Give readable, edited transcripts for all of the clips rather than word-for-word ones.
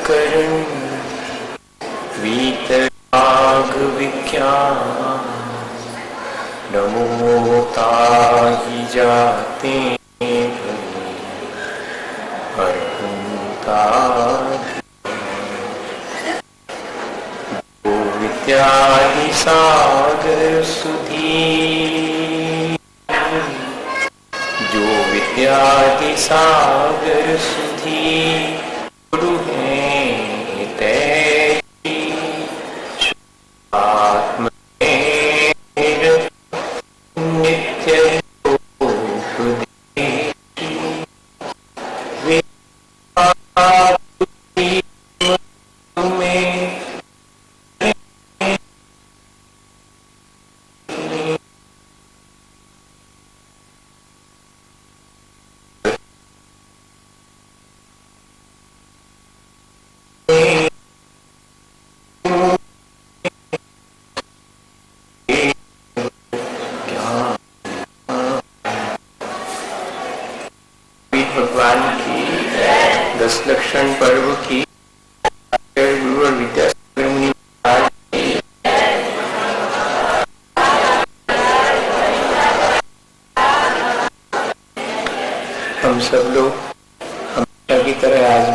करण वीतराग विज्ञान नमो ताहि जाते हरता विद्याहि सागर सुधी जो विद्याहि सागर सुधी गुरु हैं तैसी आत्म नित्य भगवान की 10 लक्षण पर्व की गुरु और विद्यासागर मुनि हम सब लोग हमेशा की तरह आज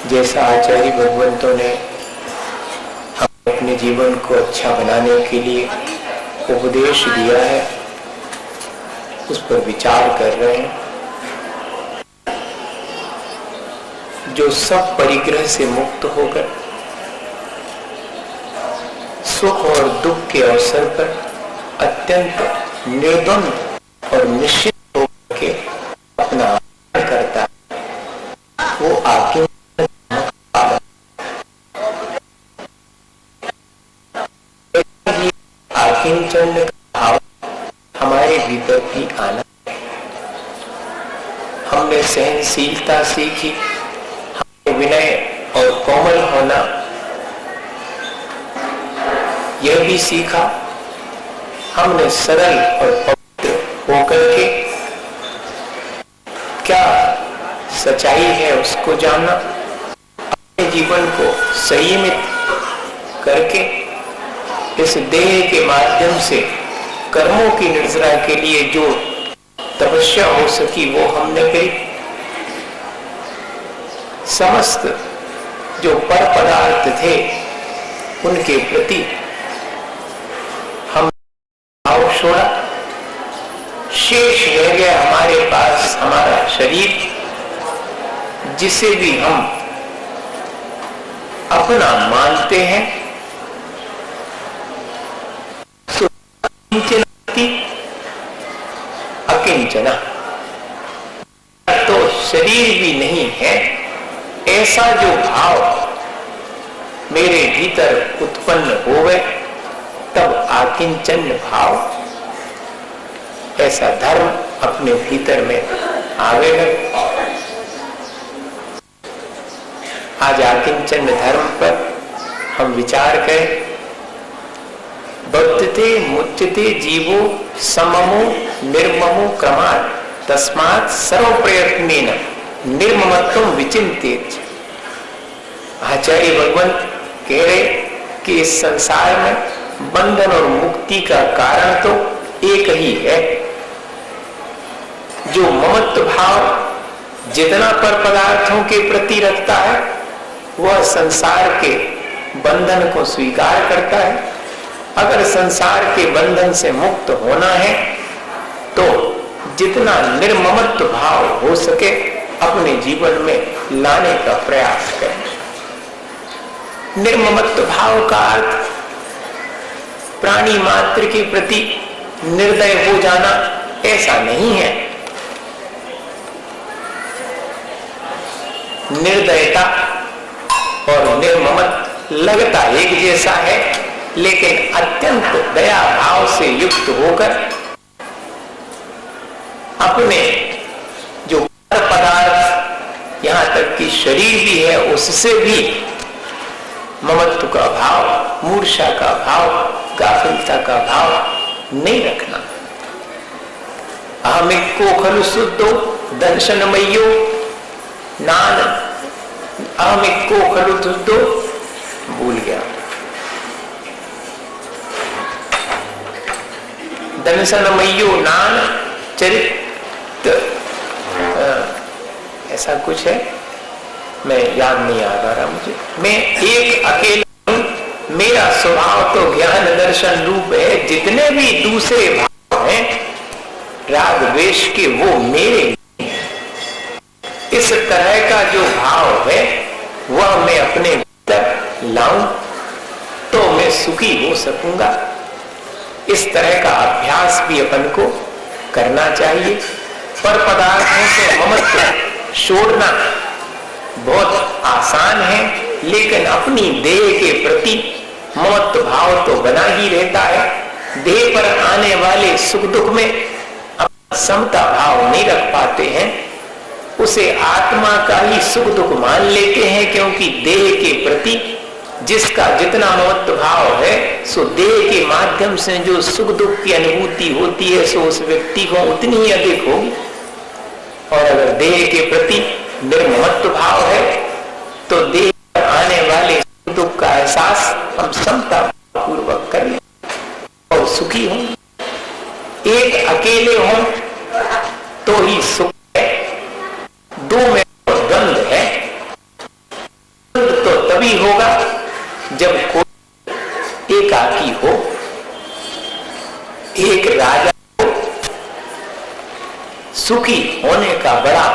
जैसा आचार्य भगवंतों ने हम अपने जीवन को अच्छा बनाने के लिए उपदेश दिया है उस पर विचार कर रहे हैं। जो सब परिग्रह से मुक्त होकर सुख और दुख के अवसर पर अत्यंत निर्द्वंद और निश्चित होकर के अपना आचरण करता है वो आकिंचन का भाव हमारे भीतर भी आना। हमने सहनशीलता सीखी, विनय और कोमल होना यह भी सीखा। हमने सरल और पवित्र होकर के क्या सच्चाई है उसको जानना, अपने जीवन को संयमित करके इस देह के माध्यम से कर्मों की निर्जरा के लिए जो तपस्या हो सकी वो हमने करी। समस्त जो पर पदार्थ थे उनके प्रति हम भाव छोड़ा। शेष रह गया हमारे पास हमारा शरीर, जिसे भी हम अपना मानते हैं। अकिंचना तो शरीर भी नहीं है, ऐसा जो भाव मेरे भीतर उत्पन्न होवे तब आकिंचन भाव, ऐसा धर्म अपने भीतर में आवेगा। आज आकिंचन धर्म पर हम विचार करें। बद्धते मुच्यते जीवो सममो निर्ममो क्रमात् तस्मात् सर्व प्रयत्नेन निर्ममत्वं विचिन्त्येत्। आचार्य भगवंत कह रहे कि इस संसार में बंधन और मुक्ति का कारण तो एक ही है। जो ममत्व भाव जितना पर पदार्थों के प्रति रखता है वह संसार के बंधन को स्वीकार करता है। अगर संसार के बंधन से मुक्त होना है तो जितना निर्ममत्व भाव हो सके अपने जीवन में लाने का प्रयास करें। निर्ममत्व भाव का अर्थ प्राणी मात्र के प्रति निर्दय हो जाना ऐसा नहीं है। निर्दयता और निर्ममत्व लगता एक जैसा है, लेकिन अत्यंत दया भाव से युक्त होकर अपने जो पदार्थ यहाँ तक कि शरीर भी है उससे भी ममत्व का भाव, मूर्छा का भाव, गाफिलता का भाव नहीं रखना। अहमिको खलु शुद्धो दर्शनमयो नान अहमिक को खलु तुझो भूल गया। दंसनमय्यो नान चरित ऐसा कुछ है, मैं याद नहीं आ रहा मुझे। मैं एक अकेला हूं, मेरा स्वभाव तो ज्ञान दर्शन रूप है। जितने भी दूसरे भाव हैं राग द्वेष के, वो मेरे। इस तरह का जो भाव है वह मैं अपने भीतर लाऊं तो मैं सुखी हो सकूंगा। इस तरह का अभ्यास भी अपन को करना चाहिए। पर पदार्थों से ममत्व छोड़ना बहुत आसान है, लेकिन अपनी देह के प्रति ममत्व भाव तो बना ही रहता है। देह पर आने वाले सुख दुख में अपना समता भाव नहीं रख पाते हैं, उसे आत्मा का ही सुख दुख मान लेते हैं, क्योंकि देह के प्रति जिसका जितना ममत्व भाव है सो देह के माध्यम से जो सुख दुख की अनुभूति होती है सो उस व्यक्ति को उतनी ही अधिक होगी। और अगर देह के प्रति निर्ममत्व भाव है तो देह पर आने वाले सुख दुख का एहसास हम समता पूर्वक कर लें और सुखी हों। एक अकेले हों तो ही सुख है, दो में द्वंद है। द्वंद तो तभी होगा जब कोई एकाकी हो। एक राजा को सुखी होने का बड़ा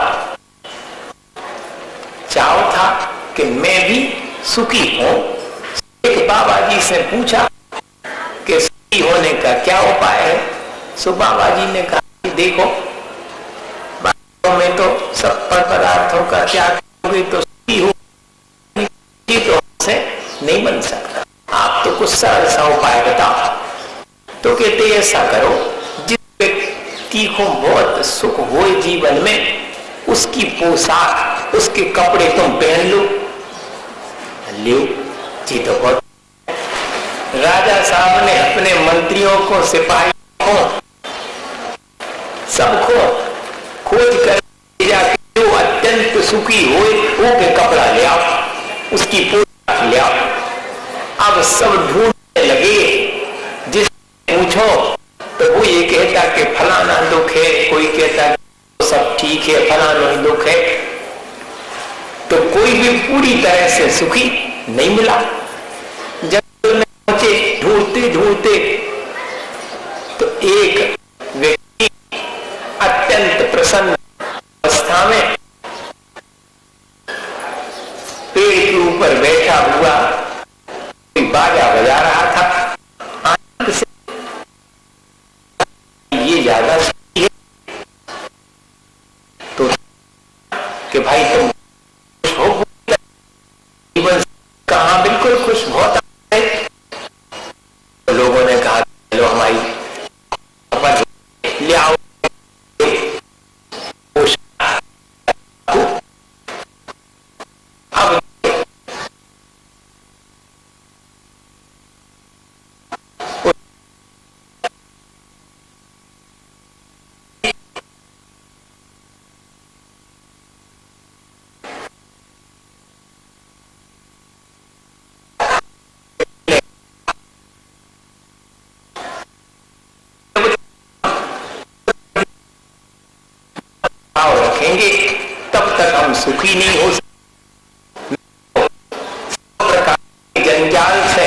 चाव था कि मैं भी सुखी हूं। एक बाबा जी से पूछा कि सुखी होने का क्या उपाय है। सो बाबा जी ने कहा कि देखो, बातों में तो सब पदार्थों का त्याग करोगे तो सुखी हो, तो हमसे नहीं बन सकता। आप तो कुछ सरल सा उपाय बताओ। तो कहते ऐसा करो, जिस व्यक्ति को बहुत सुख हो जीवन में उसकी पोशाक, उसके कपड़े तुम पहन लो। जी तो बहुत। राजा साहब ने अपने मंत्रियों को, सिपाहियों को, सबको खोज कर जो अत्यंत सुखी हो वो के कपड़ा ले आओ, उसकी पोशाक ले आओ। अब सब ढूंढने लगे। जिस पूछो तो वो ये कहता कि फलाना दुख है, कोई कहता कि सब ठीक है, फलाना ही दुख है। तो कोई भी पूरी तरह से सुखी नहीं मिला। जब पहुंचे ढूंढते ढूंढते तो एक व्यक्ति अत्यंत प्रसन्न अवस्था में पेड़ के ऊपर बैठा हुआ बाजा बजा रहा था। आनंद से ये ज्यादा सही है तो कि भाई तुम खुश हो, जीवन कहाँ बिल्कुल खुश बहुत है। तो लोगों ने कहा चलो हमारी ले आओ। रखेंगे तब तक हम सुखी नहीं हो सकते। सब प्रकार के जंजाल से,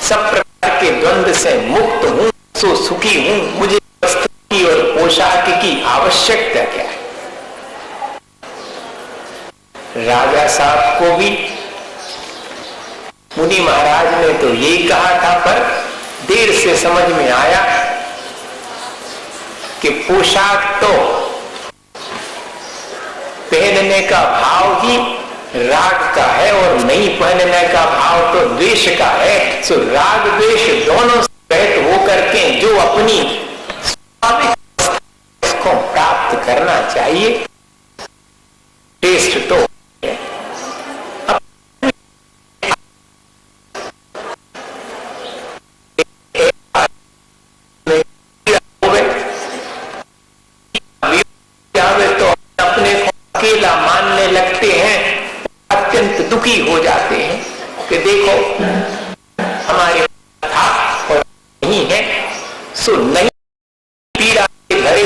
सब प्रकार के द्वंद से मुक्त हूं, सो सुखी हूं। मुझे वस्त्र की और पोशाक की आवश्यकता क्या है। राजा साहब को भी मुनि महाराज ने तो यही कहा था, पर देर से समझ में आया कि पोशाक तो पहनने का भाव ही राग का है और नहीं पहनने का भाव तो द्वेष का है। सो राग द्वेष दोनों से रहित होकर के जो अपनी स्वाभाविक को प्राप्त करना चाहिए, टेस्ट तो अकेला मानने लगते हैं, अत्यंत दुखी हो जाते हैं कि देखो हमारे था और नहीं है, सो नहीं पीड़ा के भरे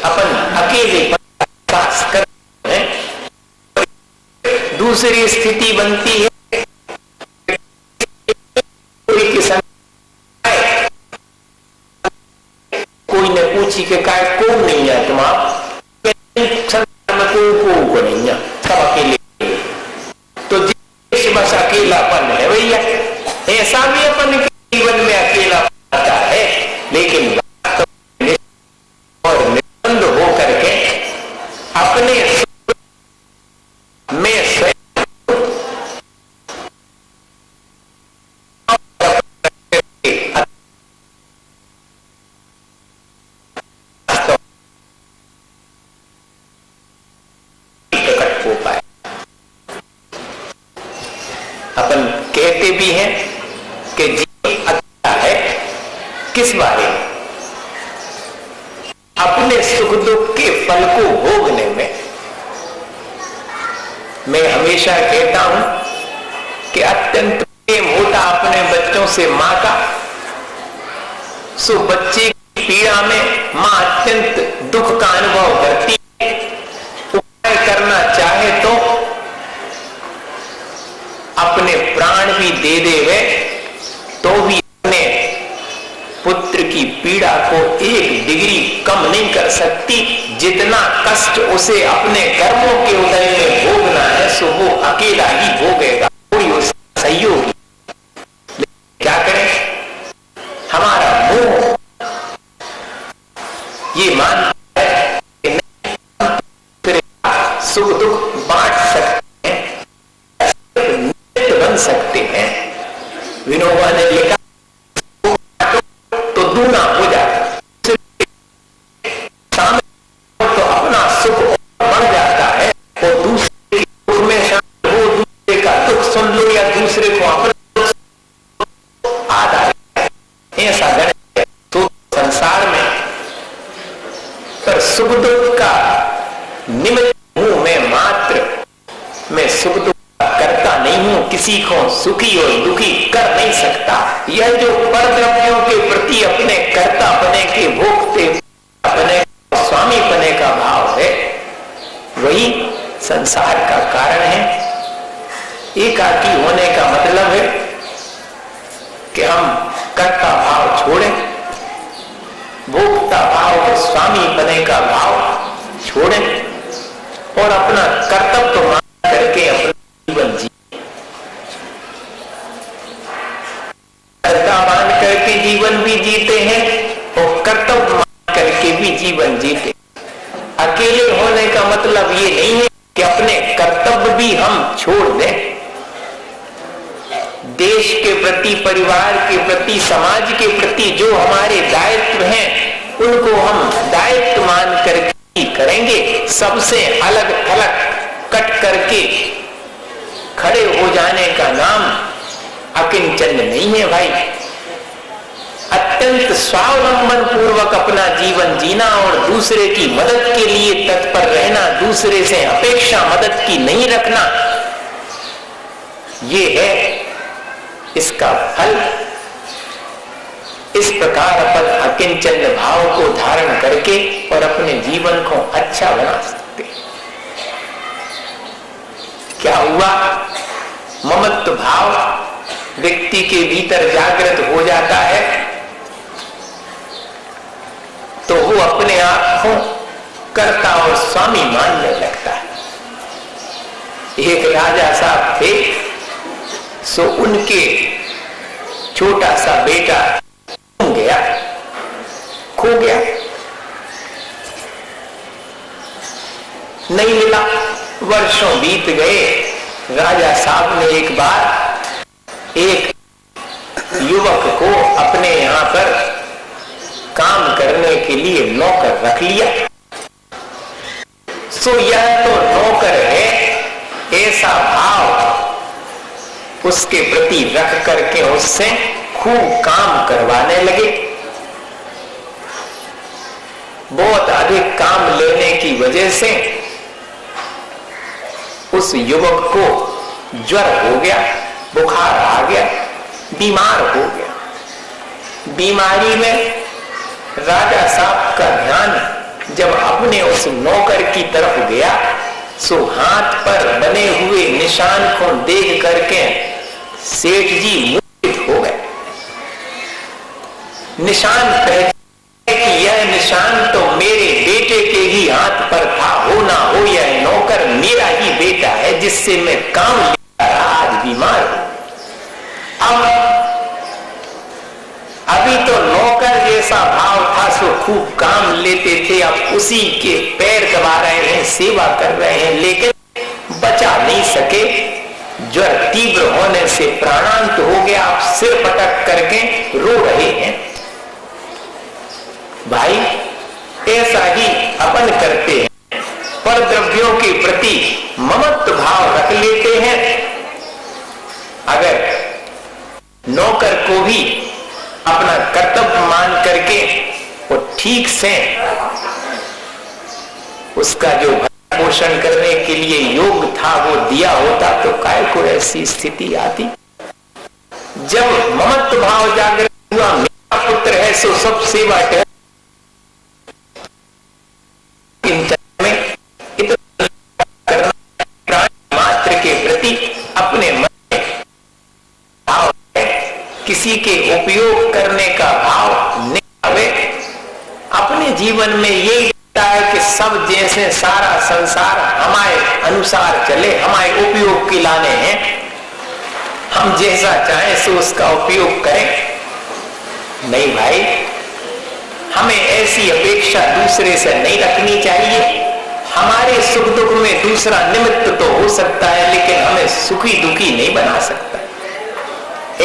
अपन अकेले पास करते हैं। दूसरी स्थिति बनती है कोई किसान कोई ने पूछी कि काय को नहीं है तुम आप में को नहीं है, सब अकेले, तो बस अकेलापन है भैया। ऐसा भी अपन के जीवन में अकेला आता है, लेकिन और निबंध हो करके अपने में स्वयं प्रकट हो पाए। अपन कहते भी हैं कि जीवन अच्छा है किस बारे में? अपने सुख दुख के फल को भोगने में। मैं हमेशा कहता हूं कि अत्यंत प्रेम होता अपने बच्चों से मां का, सो बच्चे की पीड़ा में मां अत्यंत दुख का अनुभव करती है। उपाय करना चाहे तो अपने प्राण भी दे देवे तो भी अपने पुत्र की पीड़ा को 1 डिग्री कम नहीं कर सकती। जितना कष्ट उसे अपने कर्मों के उदय में भोगना है, सो वो अकेला ही भोगेगा, कोई उसका सहयोगी। क्या करें? हमारा मोह ये मानता है कि नहीं सुख दुख बांट सकते हैं, बन सकते हैं। विनोबा ने लिखा तो दूना हो जाता, तो अपना सुख बढ़ जाता है, और दूसरे के दुख में शामिल हो, दूसरे का दुख सुन लो या दूसरे को अपना आधा ऐसा गणित है। तो संसार में पर सुख दुख का निमित्त हूं मैं मात्र, मैं सुख दुख करता नहीं हूं, किसी को सुखी और दुखी कर नहीं सकता। यह जो परद्रव्यों के प्रति अपने कर्ता बने के भोगते अपने स्वामी बने का भाव है, वही संसार का कारण है। एकाकी होने का मतलब है कि हम कर्ता भाव छोड़ें, भोक्ता भाव और स्वामी बने का भाव छोड़ें और अपना कर्तव्य मान करके अपना जीवन जी। कर्ता मान करके जीवन भी जीते हैं और कर्तव्य मान करके भी जीवन जीते। अकेले होने का मतलब ये नहीं है कि अपने कर्तव्य भी हम छोड़ दें। देश के प्रति, परिवार के प्रति, समाज के प्रति जो हमारे दायित्व हैं, उनको हम दायित्व मान करके करेंगे। सबसे अलग थलग कट करके खड़े हो जाने का नाम अकिंचन नहीं है भाई। अत्यंत स्वावलंबन पूर्वक अपना जीवन जीना और दूसरे की मदद के लिए तत्पर रहना, दूसरे से अपेक्षा मदद की नहीं रखना, ये है इसका फल। इस प्रकार अपन अकिंचन भाव को धारण करके और अपने जीवन को अच्छा बना सकते। क्या हुआ? ममत्व भाव व्यक्ति के भीतर जागृत हो जाता है तो वो अपने आप को कर्ता और स्वामी मानने लगता है। एक राजा साहब थे, सो उनके छोटा सा बेटा खो गया, नहीं मिला। वर्षों बीत गए। राजा साहब ने एक बार एक युवक को अपने यहां पर काम करने के लिए नौकर रख लिया। सो यह तो नौकर है, ऐसा भाव उसके प्रति रख करके उससे खूब काम करवाने लगे। बहुत अधिक काम लेने की वजह से उस युवक को ज्वर हो गया, बुखार आ गया, बीमार हो गया। बीमारी में राजा साहब का ध्यान जब अपने उस नौकर की तरफ गया, सो हाथ पर बने हुए निशान को देख करके सेठ जी मूर्छित हो गए। निशान पहचाने कि यह निशान तो मेरे बेटे के ही हाथ पर था, हो ना हो यह नौकर मेरा ही बेटा है जिससे मैं काम ले रहा, आज बीमार हूं। अभी तो नौकर जैसा भाव था, सो खूब काम लेते थे, अब उसी के पैर दबा रहे हैं, सेवा कर रहे हैं, लेकिन बचा नहीं सके। ज्वर तीव्र होने से प्राणांत हो गया, अब सिर पटक करके रो रहे हैं। भाई ऐसा ही अपन करते हैं, पर द्रव्यों के प्रति ममत्व भाव रख लेते हैं। अगर नौकर को भी अपना कर्तव्य मान करके वो ठीक से उसका जो भरण पोषण करने के लिए योग्य था वो दिया होता, तो काय को ऐसी स्थिति आती। जब ममत्व भाव जागृत हुआ, मेरा पुत्र है सो सब सेवा कर, मात्र के प्रति अपने मन में भाव है, किसी के उपयोग करने का भाव नहीं आवे। अपने जीवन में यही लगता है कि सब जैसे सारा संसार हमारे अनुसार चले, हमारे उपयोग के लाने हैं, हम जैसा चाहें सो उसका उपयोग करें। नहीं भाई, हमें ऐसी अपेक्षा दूसरे से नहीं रखनी चाहिए। हमारे सुख दुख में दूसरा निमित्त तो हो सकता है, लेकिन हमें सुखी दुखी नहीं बना सकता।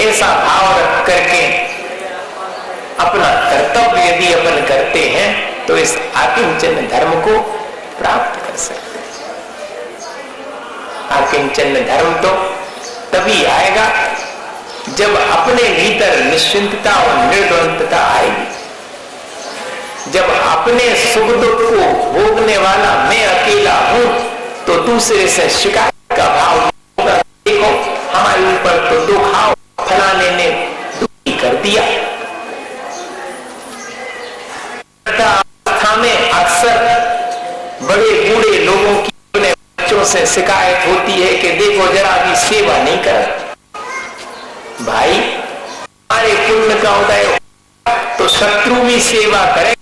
ऐसा भाव रख करके अपना कर्तव्य यदि अपन करते हैं तो इस आकिंचन धर्म को प्राप्त कर सकते हैं। आकिंचन धर्म तो तभी आएगा जब अपने भीतर निश्चिंतता और निर्द्वंदता आएगी। जब अपने सुख दुख को भोगने वाला मैं अकेला हूं, तो दूसरे से शिकायत का भाव होगा। देखो हमारे ऊपर तो दुख आओ, फलाने ने दुखी कर दिया। अवस्था में अक्सर बड़े बूढ़े लोगों की अपने बच्चों से शिकायत होती है कि देखो जरा भी सेवा नहीं कर। भाई हमारे पुण्य का उदय हो तो शत्रु भी सेवा करे,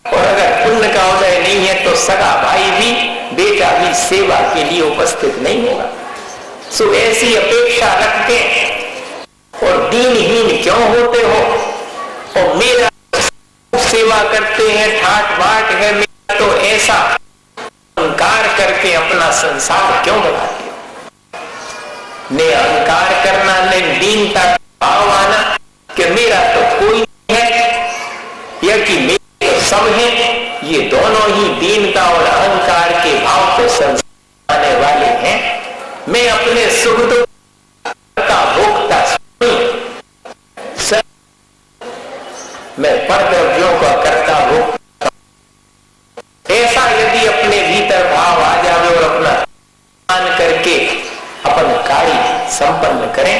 और अगर पुण्य का उदय नहीं है तो सगा भाई भी, बेटा भी सेवा के लिए उपस्थित नहीं होगा। सो ऐसी अपेक्षा रखते और दीनहीन क्यों होते हो, और मेरा सेवा करते हैं, ठाट बाट है मेरा, तो ऐसा अहंकार करके अपना संसार क्यों बढ़ाते हो। ने अहंकार करना, ने दीनता का भाव आना कि मेरा तो कोई नहीं है या कि मेरे तो सब है, ये दोनों ही दीनता और अहंकार के भाव को संसार आने वाले हैं। मैं अपने सुख दुख का भोगता, मैं परद्रव्यों का करता भोगता। ऐसा यदि अपने भीतर भाव आ जाए और अपना मान करके अपन कार्य संपन्न करें,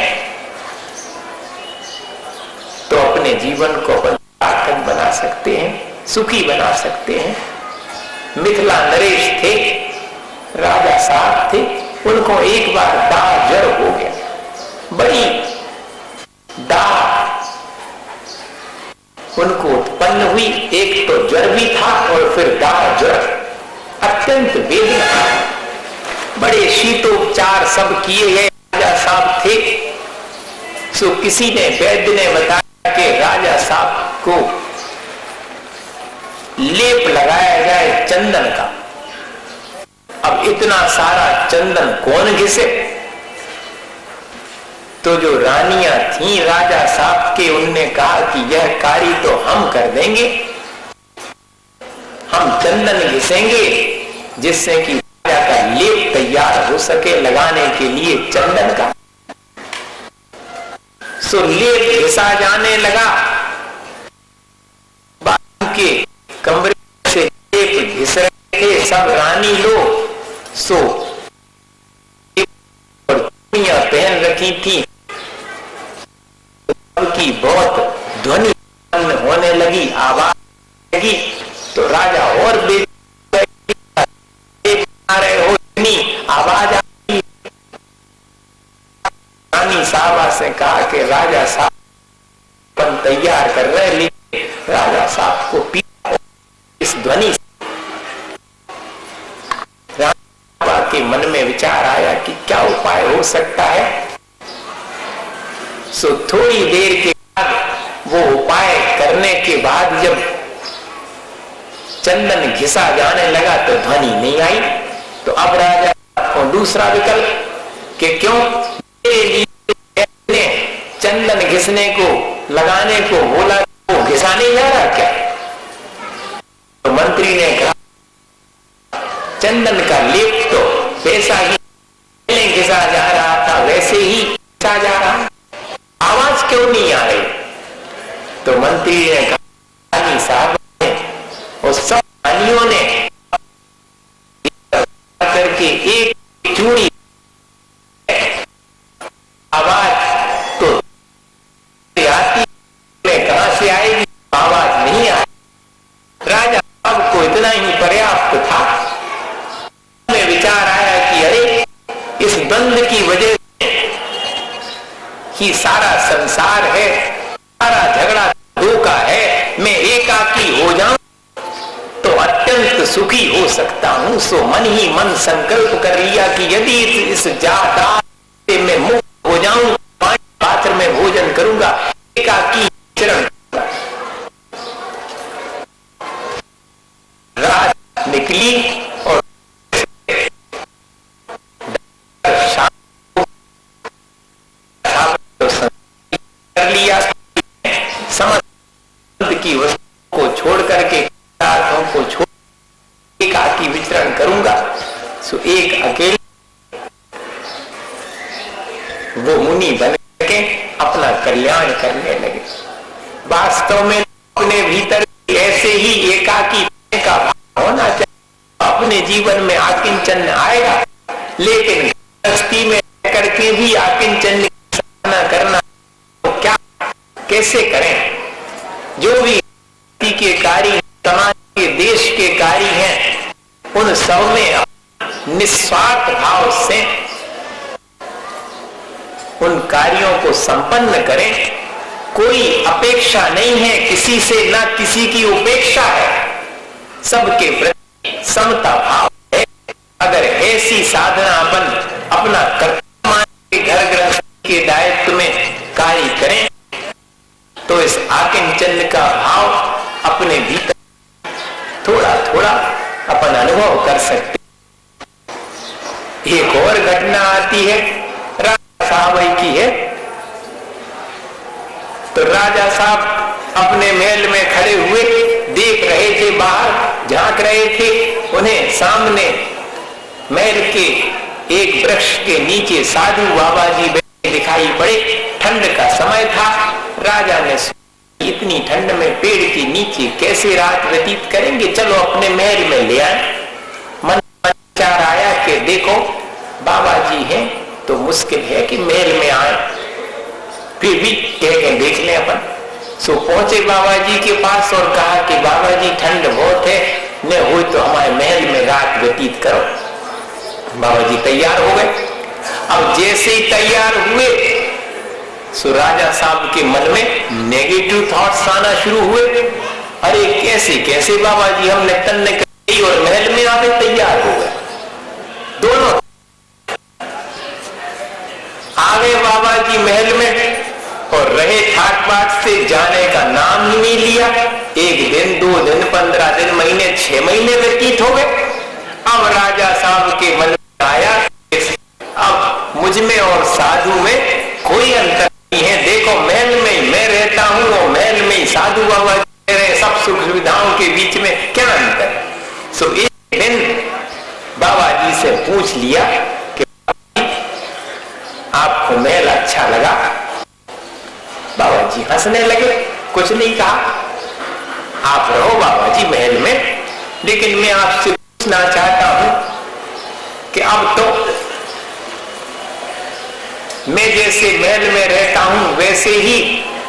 तो अपने जीवन को अपन सार्थक बना सकते हैं, सुखी बना सकते हैं। मिथिला नरेश थे, राजा साहब थे, उनको एक बार दाह जड़ हो गया, बड़ी दाह उनको उत्पन्न हुई। एक तो ज्वर भी था और फिर दाह ज्वर, अत्यंत वेदना, बड़े शीतोपचार सब किए गए। राजा साहब थे, सो किसी ने वैद्य ने बताया कि राजा साहब को लेप लगाया जाए चंदन का। अब इतना सारा चंदन कौन घिसे, तो जो रानियां थी राजा साहब के, उनने कहा कि यह कार्य तो हम कर देंगे, हम चंदन घिसेंगे जिससे कि राजा का लेप तैयार हो सके लगाने के लिए चंदन का। सो लेप घिसा जाने लगा, बाजू के कमरे से लेप घिस रहे थे सब रानी लोग। सो चूड़ियां पहन रखी थी, की बहुत ध्वनि होने लगी, आवाज लगी, तो राजा और आ रहे हो, इतनी आवाज आई। रानी साहबा से कहा कि राजा साहब अपन तैयार कर रहे, लेकिन राजा साहब को पीछा इस ध्वनि से। राजा के मन में विचार आया कि क्या उपाय हो सकता है। सो थोड़ी देर के बाद, वो उपाय करने के बाद जब चंदन घिसा जाने लगा तो ध्वनि नहीं आई। तो अब राजा को दूसरा विकल्प कि क्यों चंदन घिसने को लगाने को बोला, वो घिसा नहीं जा रहा क्या? तो मंत्री ने कहा चंदन का लेप तो वैसा ही घिसा जा रहा था, वैसे ही घिसा जा रहा, आवाज क्यों नहीं आ रही? तो मंत्री ने कहा रानी साहब ने और सब रानियों ने करके एक चूड़ी, आवाज तो आती में कहां से आएगी, आवाज नहीं आई। राजा साहब को इतना ही पर्याप्त था। में विचार आया कि अरे इस द्वंद्व की वजह से ही सारा संसार है, सारा झगड़ा धोखा है, मैं एकाकी हो जाऊं तो अत्यंत सुखी हो सकता हूं। सो मन ही मन संकल्प कर लिया कि यदि इस जात से मैं मुक्त हो जाऊं, पात्र में भोजन करूंगा, एकाकी चरण। रात निकली और कर लिया, समस्त की वस्तु को छोड़ करके, पदार्थों को छोड़ एकाकी विचरण करूंगा। सो एक अकेले वो मुनि बन के अपना कल्याण करने लगे। वास्तव में अपने भीतर ऐसे ही एकाकी का भाव होना चाहिए, अपने जीवन में आकिंचन आएगा, लेकिन गृहस्थी में करके भी आकिंचन करना तो क्या कैसे करें? जो भी के कार्य, समाज के, देश के कार्य हैं, उन सब में निस्वार्थ भाव से उन कार्यों को संपन्न करें। कोई अपेक्षा नहीं है किसी से, ना किसी की उपेक्षा है, सबके प्रति समता भाव है। अगर ऐसी साधना अपन अपना कर्तव्य घर गृहस्थ के दायित्व में कार्य करें तो इस आकिंचन का भाव अपने भीतर थोड़ा थोड़ा अपन अनुभव कर सकते। एक और घटना आती है, राजा साहब की है। तो राजा साहब अपने महल में खड़े हुए देख रहे थे, बाहर झांक रहे थे। उन्हें सामने महल के एक वृक्ष के नीचे साधु बाबा जी बैठे दिखाई पड़े। ठंड का समय था। राजा ने इतनी ठंड में पेड़ के नीचे कैसे रात व्यतीत करेंगे, चलो अपने महल में ले आए। मन विचार आया कि देखो बाबा जी हैं तो मुश्किल है कि महल में आए, फिर भी कह के देख लें अपन। सो पहुंचे बाबा जी के पास और कहा कि बाबा जी ठंड बहुत है, न हो तो हमारे महल में रात व्यतीत करो। बाबा जी तैयार हो गए। अब जैसे ही तैयार हुए सो राजा साहब के मन में नेगेटिव थॉट्स आना शुरू हुए। अरे कैसे कैसे बाबा जी, हमने तन्ने करी और महल में आके तैयार हो गए। दोनों आ गए बाबा जी महल में और रहे ठाट बाट से जाने का नाम ही नहीं लिया। 1 दिन 2 दिन 15 दिन महीने 6 महीने व्यतीत हो गए। अब राजा साहब के मन में आया अब मुझ में और साधु में कोई अंतर नहीं है। देखो महल में मैं रहता हूं और महल में ही साधु बाबा रहे, सब सुख सुविधाओं के बीच में क्या अंतर है। सो एक दिन बाबा जी से पूछ लिया कि आपको महल अच्छा लगा? बाबा जी हंसने लगे, कुछ नहीं कहा। आप रहो बाबा जी महल में, लेकिन मैं आपसे पूछना चाहता हूं कि अब तो मैं जैसे महल में रहता हूं वैसे ही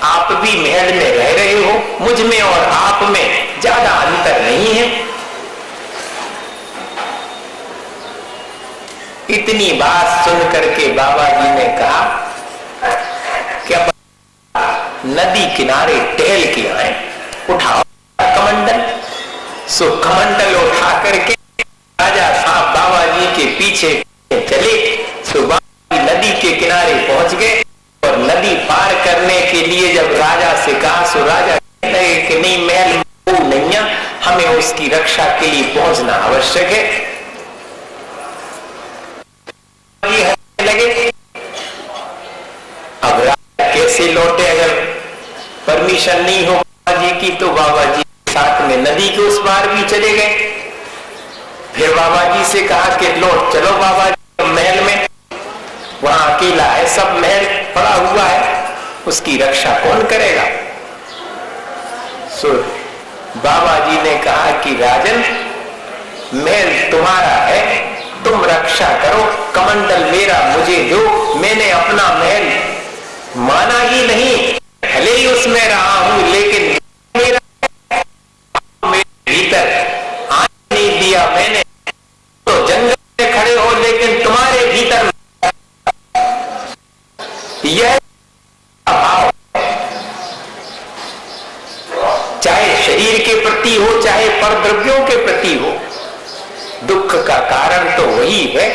आप भी महल में रह रहे हो, मुझ में और आप में ज्यादा अंतर नहीं है। इतनी बात सुन करके बाबा जी ने कहा क्या नदी किनारे टहल के आए, उठाओ कमंडल। सो कमंडल उठा करके राजा साहब बाबा जी के पीछे चले। सो बाबा जी नदी के किनारे पहुंच गए और नदी पार करने के लिए जब राजा से कहा, सो राजा कहते हैं कि नहीं, महल नहीं है, हमें उसकी रक्षा के लिए पहुंचना आवश्यक है। लगे अब राजा कैसे लौटे, अगर परमिशन नहीं हो बाबा जी की, तो बाबा जी साथ में नदी के उस पार भी चले गए। फिर बाबा जी से कहा कि लौट चलो बाबा जी महल में, वहां अकेला है, सब महल पड़ा हुआ है, उसकी रक्षा कौन करेगा। सो बाबा जी ने कहा कि राजन, महल तुम्हारा है, तुम रक्षा करो, कमंडल मेरा मुझे दो। मैंने अपना महल माना ही नहीं, भले ही उसमें रहा हूं, लेकिन मेरा मेरे भीतर आने नहीं दिया मैंने। तो जंगल में खड़े हो, लेकिन तुम्हारे भीतर यह भाव, चाहे शरीर के प्रति हो, चाहे परद्रव्यों के प्रति हो, दुख का कारण तो वही है।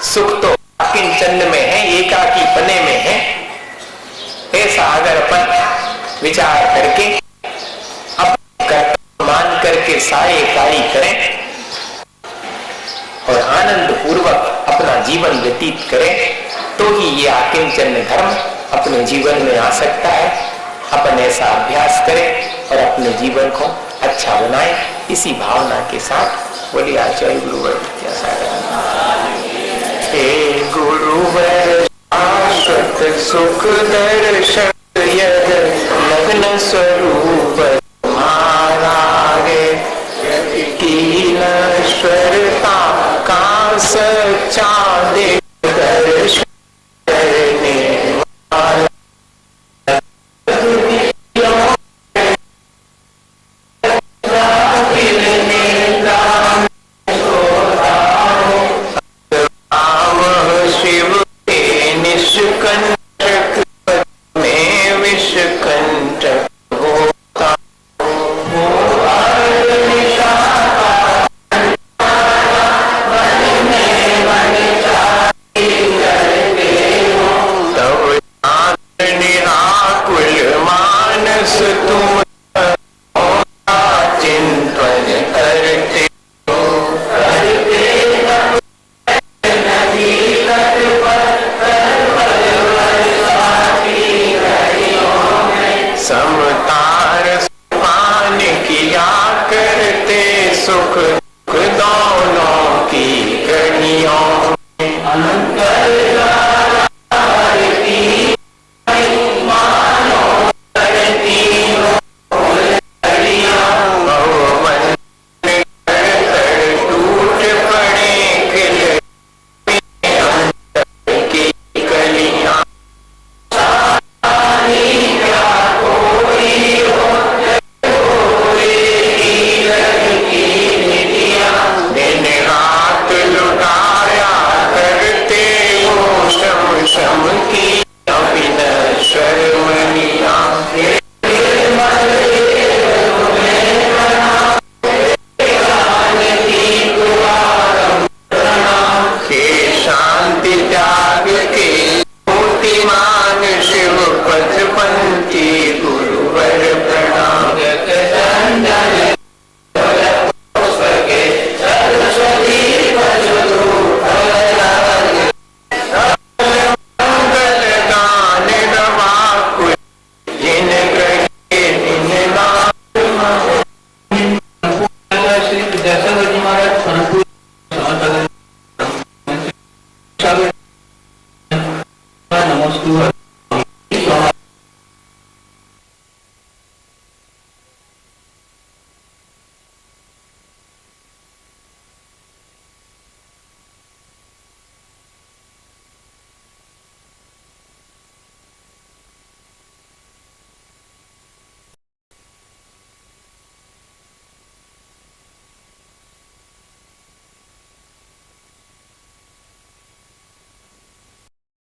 सुख तो किंचन में है, एकाकी पने में है। ऐसा अगर अपन विचार करके अपन मान करके सारे कार्य करें और आनंद पूर्वक अपना जीवन व्यतीत करें, तो ही ये आकिंचन धर्म अपने जीवन में आ सकता है। अपन ऐसा अभ्यास करें और अपने जीवन को अच्छा बनाएं। इसी भावना के साथ बोलिए आचार्य गुरुवर हे गुरुवर शाश्वत सुख दर्शन यद लग्न स्वरूप तुम्हारा है, ईश्वरता का सच्चा दर्शन करने वाला। नमस्कार